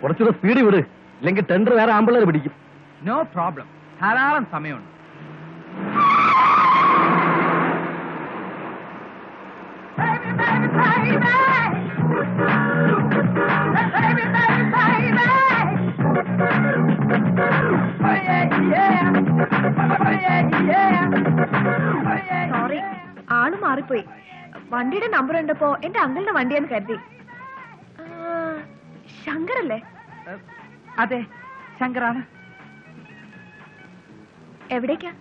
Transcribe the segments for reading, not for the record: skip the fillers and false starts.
കുറച്ചുകൂടെ സ്പീഡ് വിട്, ഇല്ലെങ്കിൽ ടെൻഡർ വേറെ ആമ്പിള്ളേർ പിടിക്കും. നോ പ്രോബ്ലം, ധാരാളം സമയമുണ്ട്. സോറി, ആള് മാറിപ്പോയി. വണ്ടിയുടെ നമ്പർ ഉണ്ടപ്പോ എന്റെ അങ്കിളിന്റെ വണ്ടിയെന്ന് കരുതി. ശങ്കരല്ലേ? അതെ, ശങ്കറാണ്. എവിടേക്കാ?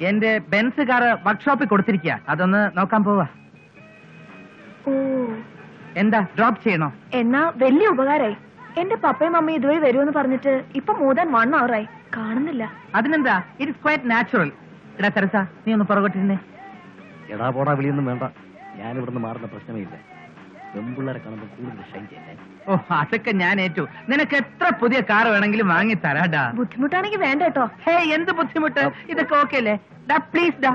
എന്റെ ബെൻസ് കാറ് വർക്ക്ഷോപ്പിൽ കൊടുത്തിരിക്കുക, അതൊന്ന് നോക്കാൻ പോവാ. ഓ, എന്താ ഡ്രോപ്പ് ചെയ്യണോ? എന്നാ വലിയ ഉപകാരായി. എന്റെ പപ്പയും മമ്മയും ഇതുവഴി വരുമെന്ന് പറഞ്ഞിട്ട് ഇപ്പൊ more than 1 hour ആയി, കാണുന്നില്ല. അതിനെന്താ, ഇറ്റ്സ് ക്വൈറ്റ് നാച്ചുറൽ. എടാ തെരസ, നീ ഒന്ന് പുറകോട്ടിരുന്നേ. എടാ പോടാ വിളിയൊന്നും വേണ്ട, ഞാനിവിടുന്ന് മാറുന്ന പ്രശ്നമേ ഇല്ല. പെമ്പിള്ളേരെ കാണുമ്പോൾ കൂടുതൽ ഷൈൻ ചെയ്യല്ലേ. ഓ, അതൊക്കെ ഞാൻ ഏറ്റു. നിനക്ക് എത്ര പുതിയ കാർ വേണമെങ്കിലും വാങ്ങി തരാടാ. ബുദ്ധിമുട്ടാണെങ്കിൽ വേണ്ട കേട്ടോ. ഹേ, എന്ത് ബുദ്ധിമുട്ട്? ഇതൊക്കെ ഓക്കെ അല്ലേ? ഡാ പ്ലീസ് ഡാ.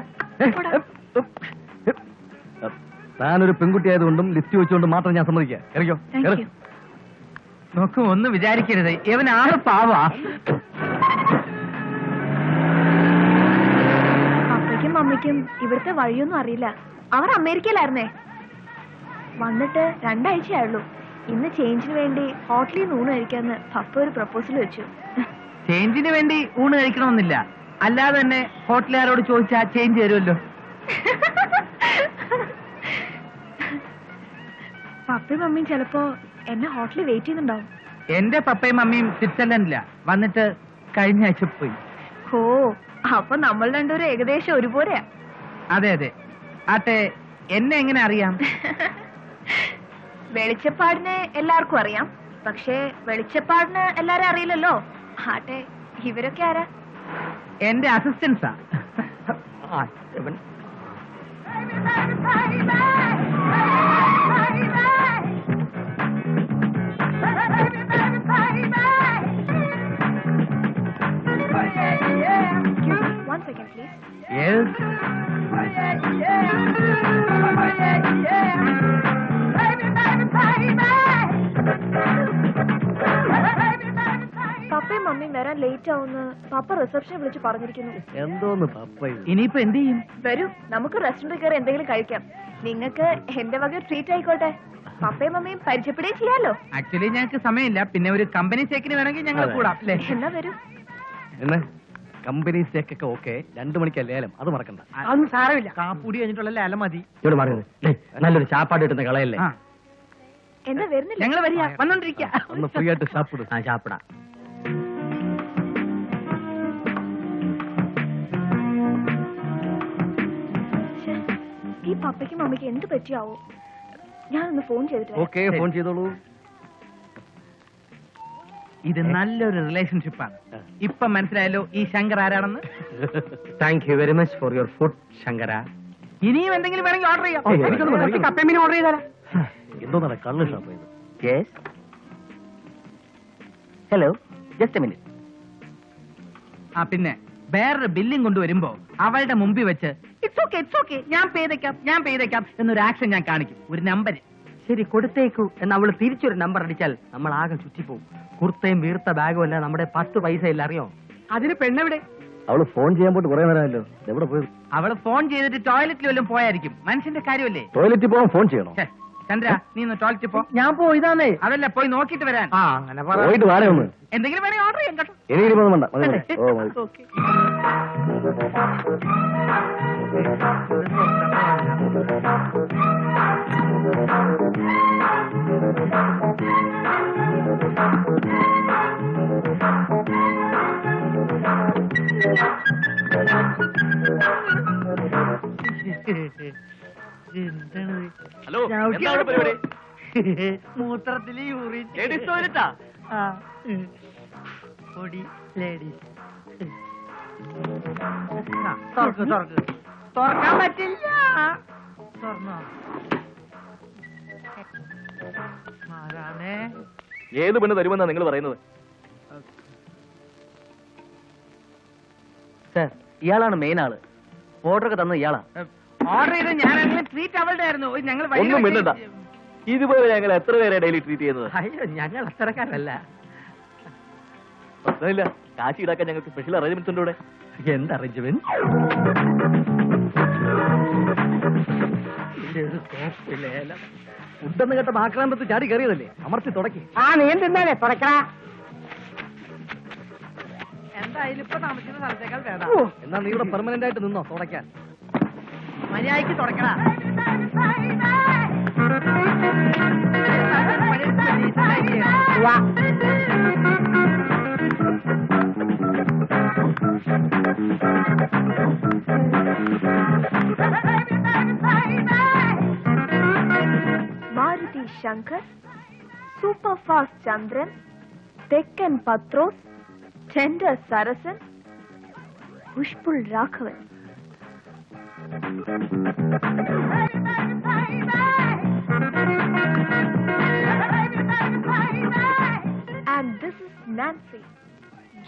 താനൊരു പെൺകുട്ടി ആയതുകൊണ്ടും ലിഫ്റ്റ് വെച്ചുകൊണ്ടും മാത്രം ഞാൻ സമ്മതിക്കാം. ഇറങ്ങിയോ? നോക്കൂ, ഒന്നും വിചാരിക്കരുത്, ഇവൻ ആറ് പാവാ. അപ്പയ്ക്കും മമ്മിക്കും ഇവിടുത്തെ വഴിയൊന്നും അറിയില്ല. അവർ അമേരിക്കയിലായിരുന്നേ. വന്നിട്ട് 2 ആഴ്ചയായുള്ളൂ. ഇന്ന് ചേഞ്ചിന് വേണ്ടി ഹോട്ടലിൽ നിന്ന് ഊണ് കഴിക്കാന്ന് പപ്പ ഒരു പ്രപ്പോസൽ വെച്ചു. ചേഞ്ചിന് വേണ്ടി ഊണ് കഴിക്കണമെന്നില്ല, അല്ലാതെ തന്നെ ഹോട്ടലുകാരോട് ചോദിച്ചാ ചേഞ്ച് തരുമല്ലോ. പപ്പയും മമ്മിയും ചിലപ്പോ എന്നെ ഹോട്ടലിൽ വെയിറ്റ് ചെയ്യുന്നുണ്ടാവും. എന്റെ പപ്പയും മമ്മിയും സ്വിറ്റ്സർലൻഡില, വന്നിട്ട് കഴിഞ്ഞ ആഴ്ച പോയി. ഓ, അപ്പൊ നമ്മൾ രണ്ടുപേരും ഏകദേശം ഒരുപോലെയാ. അതെ അതെ. ആട്ടെ, എന്നെ എങ്ങനെ അറിയാം? വെളിച്ചപ്പാടിനെ എല്ലാവർക്കും അറിയാം, പക്ഷേ വെളിച്ചപ്പാടിന് എല്ലാരും അറിയില്ലല്ലോ. ആട്ടെ, ഇവരൊക്കെ ആരാ? എന്റെ അസിസ്റ്റൻസാ. One second, please. Yes. പപ്പയും മമ്മിയും വരാൻ ലേറ്റ് ആവുന്ന് പപ്പ റിസപ്ഷനെ വിളിച്ച് പറഞ്ഞിരിക്കുന്നു. എന്തോന്ന് പപ്പ? ഇനിയിപ്പോ എന്ത് ചെയ്യും? വരൂ, നമുക്ക് റെസ്റ്റോറന്റിൽ കയറി എന്തെങ്കിലും കഴിക്കാം. നിങ്ങൾക്ക് എന്റെ വക ട്രീറ്റ് ആയിക്കോട്ടെ. പപ്പയും മമ്മിയും പരിചയപ്പെടുകയും ചെയ്യാലോ. ആക്ച്വലി ഞങ്ങൾക്ക് സമയമില്ല, പിന്നെ ഒരു കമ്പനി ചേക്കിന് വേണമെങ്കിൽ ഞങ്ങൾ കൂടാം. എന്നാ വരൂ. എന്നെ കമ്പനി സ്റ്റേക്കൊക്കെ ഓക്കെ, 2 മണിക്ക് ലേലം, അത് മറക്കണ്ട. അതൊന്നും സാരമില്ല, കാപ്പൂടി കഴിഞ്ഞിട്ടുള്ള ലേലം മതി. ഇവിടെ മാറുന്നത് നല്ലൊരു ചാപ്പാട് കിട്ടുന്ന കളയല്ലേ. എന്താ വരുന്നില്ല? ഞങ്ങൾ വരിക, വന്നോണ്ടിരിക്ക. ഒന്ന് ഫ്രീ ആയിട്ട് ചാപ്പിടും. ചാപ്പിടാ. ഈ പപ്പയ്ക്കും മമ്മിക്ക് എന്ത് പറ്റിയാവോ? ഞാനൊന്ന് ഫോൺ ചെയ്തിട്ട്. ഓക്കെ, ഫോൺ ചെയ്തോളൂ. ഇത് നല്ലൊരു റിലേഷൻഷിപ്പാണ്. ഇപ്പൊ മനസ്സിലായല്ലോ ഈ ശങ്കർ ആരാണെന്ന്. Thank you very much for your food Shankara. ഇനിയും എന്തെങ്കിലും വേണമെങ്കിൽ ഓർഡർ ചെയ്യാം. കപ്പമീൻ ഓർഡർ ചെയ്താലോ? എന്തോന്നാണ് കള്ള് ഷാപ്പ് ചെയ്ത്? Yes, hello, just A minute. ആ, പിന്നെ വേറൊരു ബില്ലിംഗ് കൊണ്ടുവരുമ്പോ അവളുടെ മുമ്പിൽ വെച്ച് ഇറ്റ്സ് ഓക്കെ, ഇറ്റ്സ് ഓക്കെ, ഞാൻ പേതയ്ക്കാം എന്നൊരു ആക്ഷൻ ഞാൻ കാണിക്കും. ഒരു നമ്പർ ശരി, കൊടുത്തേക്കു എന്ന് അവള് തിരിച്ചൊരു നമ്പർ അടിച്ചാൽ നമ്മൾ ആകെ ചുറ്റിപ്പോവും. കുർത്തയും വീർത്ത ബാഗും അല്ല, നമ്മുടെ 10 പൈസ ഇല്ല, അറിയോ? അതിന് പെണ്ണെവിടെ? അവള് ഫോൺ ചെയ്യാൻ പോയിട്ട് കുറെ നേരമല്ലോ. എവിടെ പോയത്? അവള് ഫോൺ ചെയ്തിട്ട് ടോയ്ലറ്റിൽ വല്ലതും പോയായിരിക്കും. മനുഷ്യന്റെ കാര്യമല്ലേ. ടോയ്ലറ്റിൽ പോകാൻ ഫോൺ ചെയ്യണോ? ചന്ദ്ര, നീ ഒന്ന് ടോയ്ലറ്റിൽ പോ. ഞാൻ പോയതാന്നേ. അതല്ല, പോയി നോക്കിട്ട് വരാൻ. അങ്ങനെ പോയിട്ട് വാടേ ഒന്ന്. എന്തെങ്കിലും വേണമെങ്കിൽ ഓർഡർ ചെയ്യാം കേട്ടോ. എനിക്കിപ്പോ വേണ്ട, മതി മതി. ഓ മതി. ഓക്കെ. ഹലോ, എന്താണ് പരിപാടി? മൂത്രത്തില് യൂറിൻ. ലേഡീസ് ടോയ്ലറ്റാ? പൊടി ലേഡീസ്. തുറക്കാൻ പറ്റില്ല. തുറന്നോ? ഏത് പെണ്ണ് തരുമെന്നാ നിങ്ങൾ പറയുന്നത്? സാർ, ഇയാളാണ് മെയിൻ ആള്. ഓർഡർ ഒക്കെ തന്നത് ഇയാളാ. ഓർഡർ ചെയ്ത് ഞാനാണെങ്കിലും ട്രീറ്റ് അവളുടെ ആയിരുന്നു. ഞങ്ങൾ ഒന്നും മിണ്ടണ്ട. ഇതുപോലെ ഞങ്ങൾ എത്ര പേരെ ഡെയിലി ട്രീറ്റ് ചെയ്യുന്നത്? അയ്യോ ഞങ്ങൾ അത്തരക്കാരല്ല. പ്രശ്നമില്ല, കാശ് ഈടാക്കാൻ ഞങ്ങൾക്ക് സ്പെഷ്യൽ അറേഞ്ച്മെന്റ്സ് ഉണ്ട് ഇവിടെ. എന്ത് അറേഞ്ച്മെന്റ്? ഫുഡെന്ന് കേട്ട ആക്രാന്തത്ത് ചാടി കയറിയതല്ലേ, അമർത്തി തുടക്കി. നീ എന്തിന്നാലേ തുടക്കടാ. എന്തായാലും ഇപ്പൊ താമസിക്കുന്ന സ്ഥലത്തേക്കാൾ വേണം. എന്നാ നീ ഇവിടെ പെർമനന്റ് ആയിട്ട് നിന്നോ തുടക്കാൻ. മര്യാദയ്ക്ക് തുടക്കടാ. Maruti Shankar, super fast Chandran, Thekkan Pathros, tender Sarasan, push pull Raghavan. And this is Nancy,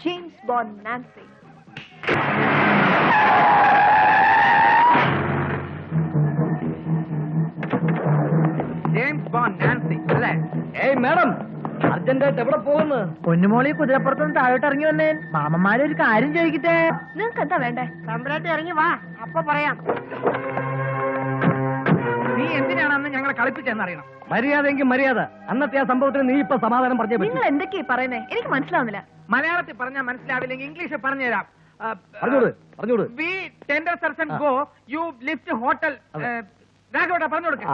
James Bond Nancy. ജെയിംസ് ബോണ്ട് നാൻസി അല്ലേ? ഏയ് മാഡം, അർജന്റായിട്ട് എവിടെ പോകുന്നു? പൊന്നുമോളി കുതിരപ്പുറത്തുനിന്ന് താഴോട്ട് ഇറങ്ങി വന്നേ. മാമന്മാരെ ഒരു കാര്യം ചോദിക്കട്ടെ. നിങ്ങൾക്ക് എന്താ വേണ്ടേ? തമ്പ്രാട്ടി ഇറങ്ങി വാ, അപ്പൊ പറയാം. നീ എന്തിനാണ് അന്ന് ഞങ്ങളെ കളിപ്പിച്ചെന്നറിയണം. മര്യാദയെങ്കിൽ മര്യാദ. അന്നത്തെ ആ സംഭവത്തിന് നീ ഇപ്പൊ സമാധാനം പറഞ്ഞേ പറ്റൂ. നിങ്ങൾ എന്തൊക്കെയാ പറയുന്നേ? എനിക്ക് മനസ്സിലാവുന്നില്ല. മലയാളത്തിൽ പറഞ്ഞാൽ മനസ്സിലാവില്ലെങ്കിൽ ഇംഗ്ലീഷിൽ പറഞ്ഞുതരാം. പറഞ്ഞോട്. We tender Sarasan go you lift hotel. രാഘവട്ടാ പറഞ്ഞു കൊടുക്ക.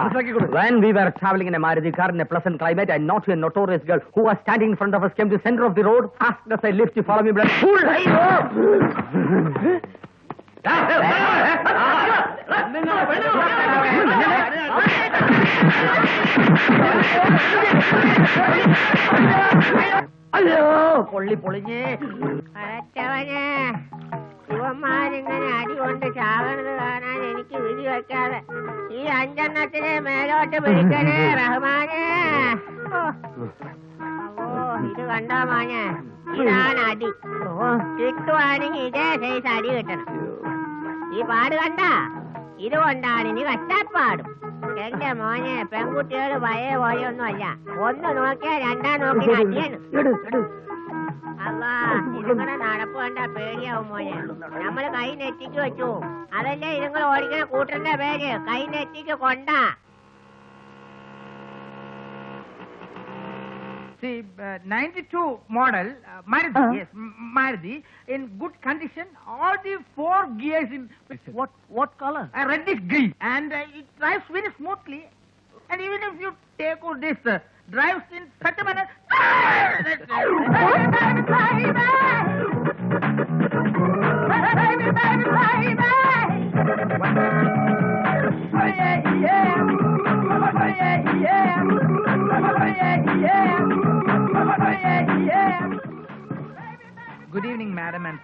When we were traveling in a Maruti car in a pleasant climate, a naughty and notorious girl who was standing in front of us came to the center of the road, asked us a lift to follow me. അയ്യോ പൊള്ളി പൊളിഞ്ഞേ. ഇവന്മാരിങ്ങനെ അടികൊണ്ട് ചാവണത് കാണാൻ എനിക്ക് വിധി വെക്കാതെ ഈ 5 മേലോട്ട് പിടിക്കണേ റഹ്മാനെ. ഇത് കണ്ടോ മോനെ, ഇതാണ് അടി. കിട്ടുവാണെങ്കിൽ ഇതേ സൈസ് അടി കിട്ടണം. ഈ പാട് കണ്ട, ഇതുകൊണ്ടാണ് ഇനി കഷ്ടപ്പാടും. എന്റെ മോനെ, പെൺകുട്ടികൾ പഴയ പോലെയൊന്നും അല്ല. ഒന്ന് നോക്കിയാ രണ്ടാം നോക്കി അടിയാണ്. അല്ലാ, ഇതുങ്ങളെ നടപ്പ് കണ്ടാ പേടിയാവും മോനെ. നമ്മള് കൈ നെറ്റിക്ക് വെച്ചു. അതല്ലേ ഇതുങ്ങൾ ഓടിക്കുന്ന കൂട്ടറിന്റെ പേര്, കൈ നെറ്റിക്ക് കൊണ്ടാ. See, 92 model Maruti, yes, Maruti in good condition. All the 4 gears in What color? reddish green, and it drives very smoothly. And even if you take out this, drives in such a manner. Good evening, madam, and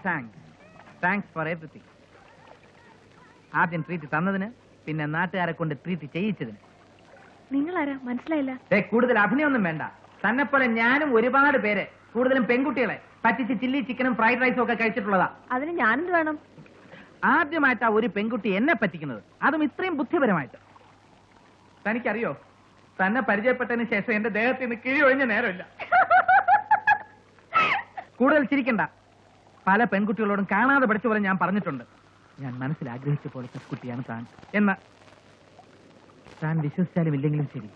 thanks for everything. ആദ്യം treat തന്നതിന്, പിന്നെ നാട്ടുകാരെ കൊണ്ട് treat ചെയ്യിച്ചതിന്. നിങ്ങളാരാ? മനസ്സിലായില്ല. കൂടുതൽ അഭിനയൊന്നും വേണ്ട. തന്നെ പോലെ ഞാനും ഒരുപാട് പേരെ, കൂടുതലും പെൺകുട്ടികളെ പറ്റിച്ച് ചില്ലി ചിക്കനും ഫ്രൈഡ് റൈസും ഒക്കെ കഴിച്ചിട്ടുള്ളതാ. അതിന് ഞാനെന്ത് വേണം? ആദ്യമായിട്ടാ ഒരു പെൺകുട്ടി എന്നെ പറ്റിക്കുന്നത്, അതും ഇത്രയും ബുദ്ധിപരമായിട്ട്. തനിക്കറിയോ, തന്നെ പരിചയപ്പെട്ടതിന് ശേഷം എന്റെ ദേഹത്തിൽ നിന്ന് കിഴി ഒഴിഞ്ഞ നേരമില്ല. കൂടുതൽ ചിരിക്കണ്ട. പല പെൺകുട്ടികളോടും കാണാതെ പഠിച്ച പോലെ ഞാൻ പറഞ്ഞിട്ടുണ്ട്, ഞാൻ മനസ്സിൽ ആഗ്രഹിച്ച പോലത്തെ കുട്ടിയാണ് താൻ എന്ന്. താൻ വിശ്വസിച്ചാലും ഇല്ലെങ്കിലും ശരി,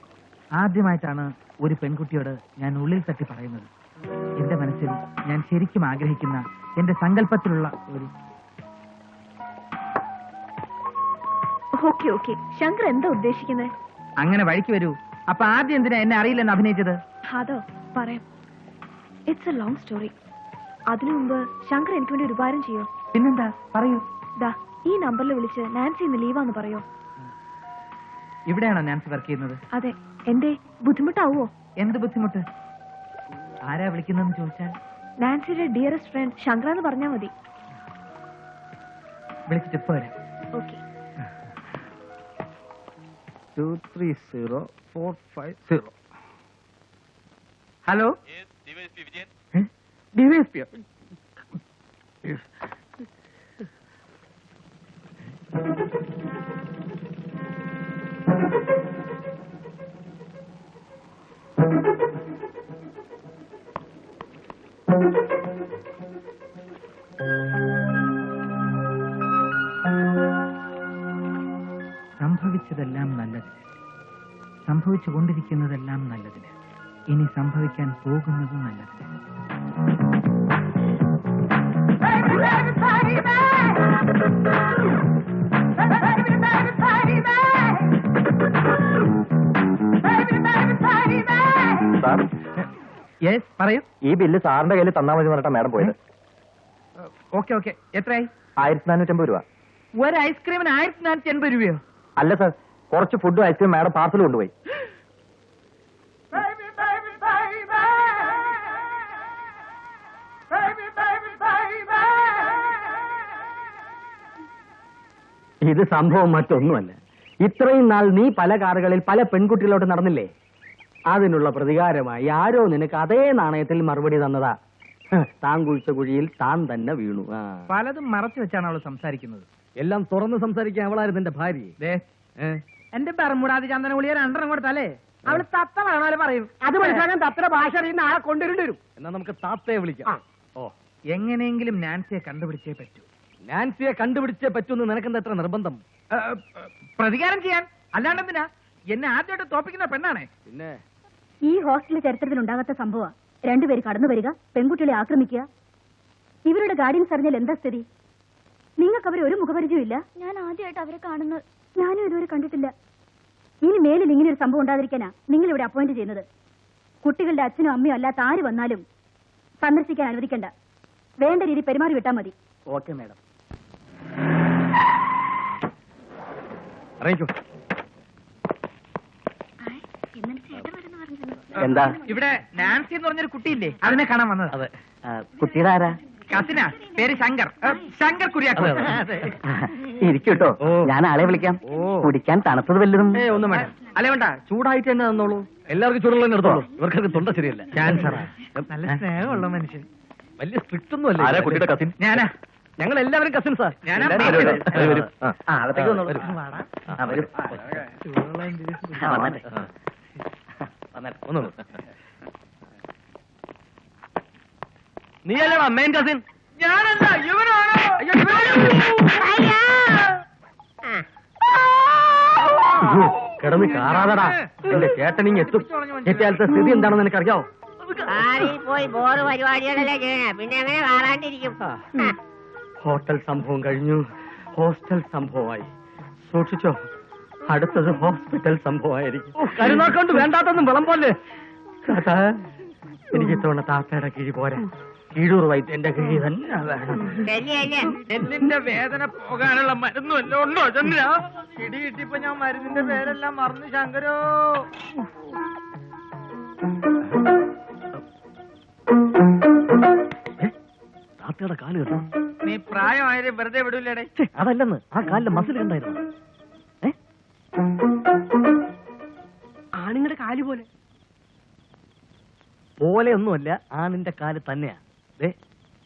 ആദ്യമായിട്ടാണ് ഒരു പെൺകുട്ടിയോട് ഞാൻ ഉള്ളിൽ തട്ടി പറയുന്നത്. എന്റെ മനസ്സിൽ ഞാൻ ശരിക്കും ആഗ്രഹിക്കുന്ന, എന്റെ സങ്കല്പത്തിലുള്ള ഒരു. ഓക്കെ ശങ്കർ എന്താ ഉദ്ദേശിക്കുന്നത്? അങ്ങനെ വഴിക്ക് വരൂ. അപ്പൊ ആദ്യം എന്തിനാ എന്നെ അറിയില്ലെന്ന് അഭിനയിച്ചത്? അതോ പറയാം. It's A long story. അതിനു മുമ്പ് ശങ്കർ എനിക്ക് വേണ്ടി ഒരു ഉപകാരം ചെയ്യോ? പിന്നെന്താ, പറയൂ. ദാ ഈ നമ്പറിൽ വിളിച്ച് നാൻസി ഇന്ന് ലീവാന്ന് പറയോ? ഇവിടെയാണോ നാൻസി വർക്ക് ചെയ്യുന്നത്? അതെ. എന്തേ, ബുദ്ധിമുട്ടാവോ? എന്ത് ബുദ്ധിമുട്ട്? ആരാ വിളിക്കുന്നതെന്ന് ചോദിച്ചാൽ? നാൻസിയുടെ ഡിയറസ്റ്റ് ഫ്രണ്ട് ശങ്കർ എന്ന് പറഞ്ഞാൽ മതി. വിളിച്ചിട്ട് ഇപ്പൊ വരാം. ഓക്കെ. 230450. Hello, DYSP? സംഭവിച്ചതെല്ലാം നല്ലതിന്, സംഭവിച്ചുകൊണ്ടിരിക്കുന്നതെല്ലാം നല്ലതിന്, ഇനി സംഭവിക്കാൻ പോകുന്നത് നല്ലതിന്. സാർ, യെസ്, പറയൂ. ഈ ബില്ല് സാറിന്റെ കയ്യിൽ തന്നാ മതി പറഞ്ഞിട്ടാ മാഡം പോയത്. ഓക്കെ ഓക്കെ, എത്രയായി? 1450 രൂപ. ഒരു ഐസ്ക്രീമിന് 1480 രൂപയോ? അല്ല സാർ, കുറച്ച് ഫുഡും ഐസ്ക്രീം മാഡം പാർസൽ കൊണ്ടുപോയി. ഇത് സംഭവം മറ്റൊന്നുമല്ല. ഇത്രയും നാൾ നീ പല കാറുകളിൽ പല പെൺകുട്ടികളോട്ട് നടന്നില്ലേ? അതിനുള്ള പ്രതികാരമായി ആരോ നിനക്ക് അതേ നാണയത്തിൽ മറുപടി തന്നതാ. താൻ കുഴിച്ച കുഴിയിൽ താൻ തന്നെ വീണു. പലതും മറച്ചു വെച്ചാണ് അവൾ സംസാരിക്കുന്നത്. എല്ലാം തുറന്ന് സംസാരിക്കാൻ അവളായിരുന്നു എന്റെ ഭാര്യ. എന്റെ ബർമുടാതി ചന്ദന ഗുളിക 2 കൊടുത്താലേ അവള് തത്ത വേണോ പറയും. അത് മനസ്സിലാക്കാൻ തത്തയുടെ ഭാഷ അറിയുന്ന ആളെ കൊണ്ടുവരേണ്ടി വരും. എന്നാ നമുക്ക് താത്തയെ വിളിക്കാം. ഓ, എങ്ങനെയെങ്കിലും നാൻസിയെ കണ്ടുപിടിച്ചേ പറ്റൂ. നാൻസിയെ കണ്ടുപിടിച്ചേ പറ്റൂന്ന് നിനക്കെന്താ എത്ര നിർബന്ധം? പ്രതികാരം ചെയ്യാൻ, അല്ലാണ്ടെന്തിനാ? എന്നെ ആദ്യമായിട്ട് തോപ്പിക്കുന്ന പെണ്ണാണേ. പിന്നെ ഈ ഹോസ്റ്റലിലെ ചരിത്രത്തിൽ ഉണ്ടാകാത്ത സംഭവം. രണ്ടുപേര് കടന്നു വരിക, പെൺകുട്ടികളെ ആക്രമിക്കുക. ഇവരുടെ ഗാർഡിയൻസ് അറിഞ്ഞാൽ എന്താ സ്ഥിതി? നിങ്ങൾക്ക് അവരെ ഒരു മുഖപരിചയം ഇല്ല. ഞാൻ ആദ്യമായിട്ട് അവരെ കാണുന്നത്. ഞാനും ഇതുവരെ കണ്ടിട്ടില്ല. ഇനി മേലിൽ ഇങ്ങനെ ഒരു സംഭവം ഉണ്ടാതിരിക്കാനാ നിങ്ങൾ ഇവിടെ അപ്പോയിന്റ് ചെയ്യുന്നത്. കുട്ടികളുടെ അച്ഛനും അമ്മയും അല്ലാത്ത ആര് വന്നാലും സന്ദർശിക്കാൻ അനുവദിക്കണ്ട. വേണ്ട രീതി പെരുമാറി വിട്ടാൽ മതി. Okay madam. അറിയിക്കൂ. എന്താ? ഇവിടെ നാൻസി എന്ന് പറഞ്ഞൊരു കുട്ടിയില്ലേ, അതിനെ കാണാൻ വന്നത്. അതെ. കുട്ടിയുടെ ആരാ? കസിനാ, പേര് ശങ്കർ. ശങ്കർ കുര്യാക്കോ. ഇരിക്കൂട്ടോ, ഞാൻ ആളെ വിളിക്കാം. കുടിക്കാൻ തണുത്തത് വല്ലതും? ഒന്നും വേണ്ട. അല്ലേ വേണ്ട, ചൂടായിട്ട് തന്നെ തന്നോളൂ. എല്ലാവർക്കും ചൂടുള്ള എടുത്തോളൂ. ഇവർക്കൊക്കെ തൊണ്ട ശരിയല്ല. ക്യാൻസറാ. നല്ല സ്നേഹമുള്ള മനുഷ്യൻ. വലിയ സ്ട്രിക്റ്റ് ഒന്നും അല്ല. ആരാ കുട്ടിയുടെ കസിൻ? ഞാനാ. ഞങ്ങൾ എല്ലാവരും കസിൻസാ. ഞാനാ. അകത്തേക്ക് വന്നോളൂ. നീ അല്ലടാ മെയിൻ കസിൻ? ഞാനല്ല, ഇവനാണോ? കിടന്ന് കാറാതടാ. എന്റെ ചേട്ടനിങ് എത്തും. എത്തിയാലത്തെ സ്ഥിതി എന്താണെന്ന് നിനക്കറിയാവോ? കാറിൽ പോയി ബോറ് പരിപാടികളല്ലേ ചെയ്യണേ, പിന്നെ എങ്ങനെ കാണാണ്ടിരിക്കും? ഹോട്ടൽ സംഭവം കഴിഞ്ഞു, ഹോസ്റ്റൽ സംഭവമായി. സൂക്ഷിച്ചോ, അടുത്തത് ഹോസ്പിറ്റൽ സംഭവമായിരിക്കും. കരുനാക്കൊണ്ട് വേണ്ടാത്തൊന്നും വിളമ്പോലെ. എനിക്ക് ഇത്തവണ താത്തയുടെ കിഴി പോരാ, കീഴൂർ വൈദ്യന്റെ കിഴി തന്നെ വേണം. എല്ലിന്റെ വേദന പോകാനുള്ള മരുന്നും എല്ലാം ഉണ്ടോ ചന്ദ്ര? ഇടി കിട്ടിയപ്പോ ഞാൻ മരുന്നിന്റെ പേരെല്ലാം മറന്നു. ശങ്കരോ, താത്തയുടെ കാല് കേട്ടോ? നീ പ്രായമായത് വെറുതെ വിടൂലേടെ. അതല്ലെന്ന്, ആ കാലിന്റെ മസിൽ കണ്ടായിരുന്നു. ആണുങ്ങളുടെ കാല് പോലെ പോലെയൊന്നുമല്ല, ആണിന്റെ കാല് തന്നെയാ.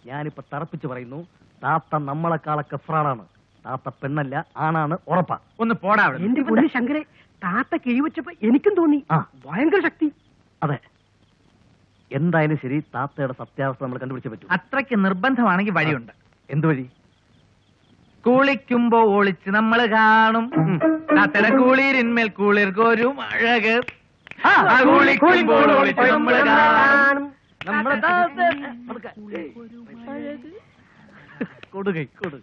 ഞാനിപ്പോ തറപ്പിച്ച് പറയുന്നു, താത്ത നമ്മളെക്കാളൊക്കെ ഫ്രാളാണ്. താത്ത പെണ്ണല്ല, ആണാണ്, ഉറപ്പാ. ഒന്ന് പോടാ. എന്റെ പൊന്നു ശങ്കരെ, താത്ത കിഴിവെച്ചപ്പോ എനിക്കും തോന്നി ഭയങ്കര ശക്തി. അതെ, എന്തായാലും ശരി, താത്തയുടെ സത്യാവസ്ഥ നമ്മൾ കണ്ടുപിടിച്ചേ പറ്റൂ. അത്രയ്ക്ക് നിർബന്ധമാണെങ്കിൽ വഴിയുണ്ട്. എന്ത് വഴി? കുളിക്കുമ്പോ ഒളിച്ച് നമ്മള് കാണും താത്തയുടെ കുളിരിന്മേൽ കുളിർക്കൊരും അഴക്. കുളിക്കുമ്പോൾ ഒളിച്ച് നമ്മള് കാണും നമ്മളെ കൊടുകൈ കൊടു